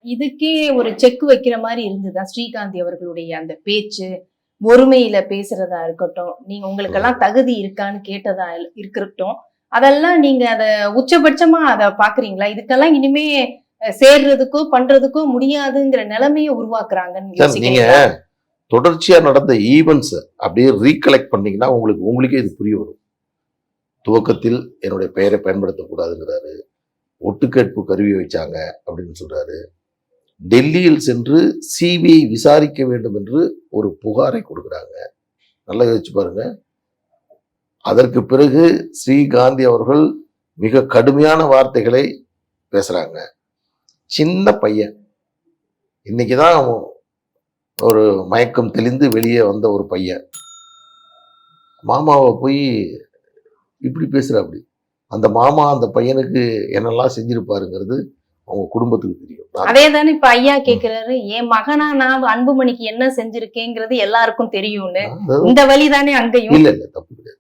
இதுக்கே ஒரு செக் வைக்கிற மாதிரி இருந்ததா ஸ்ரீகாந்தி அவர்களுடைய அந்த பேச்சு, ஒருமையில பேசுறதா இருக்கட்டும், நீங்க உங்களுக்கெல்லாம் தகுதி இருக்கான்னு கேட்டதா இருக்கட்டும், அதெல்லாம் நீங்க அத உச்சபட்சமா அத பாக்குறீங்களா? இதுக்கெல்லாம் இனிமே சேர்றதுக்கோ பண்றதுக்கோ முடியாதுங்கிற நிலைமையை உருவாக்குறாங்கன்னு நீங்க யோசிக்கிறீங்களா? தொடர்ச்சியா நடந்த ஈவென்ட்ஸ் அப்படியே ரீகலெக்ட் பண்ணீங்கன்னா உங்களுக்கே இது புரிய வரும். துவக்கத்தில் என்னுடைய பெயரை பயன்படுத்தக்கூடாதுங்கிறாரு, ஒட்டுக்கேட்பு கருவி வச்சாங்க அப்படின்னு சொல்றாரு, டெல்லியில் சென்று சிபிஐ விசாரிக்க வேண்டும் என்று ஒரு புகாரை கொடுக்குறாங்க. நல்லா யோசிச்சு பாருங்க. அதற்கு பிறகு ஸ்ரீகாந்தி அவர்கள் மிக கடுமையான வார்த்தைகளை பேசுறாங்க. சின்ன பையன், இன்னைக்குதான் ஒரு மயக்கம் தெளிந்து வெளியே வந்த ஒரு பையன் மாமாவை போய் இப்படி பேசுறாப்படி. அந்த மாமா அந்த பையனுக்கு என்னெல்லாம் செஞ்சிருப்பாருங்கிறது அவங்க குடும்பத்துக்கு தெரியும். அதே தானே இப்ப ஐயா கேக்குறாரு, என் மகனா நான் அன்புமணிக்கு என்ன செஞ்சிருக்கேங்கிறது எல்லாருக்கும் தெரியும்னு. இந்த வழி தானே அங்கேயும். இல்ல தப்பு கிடையாது.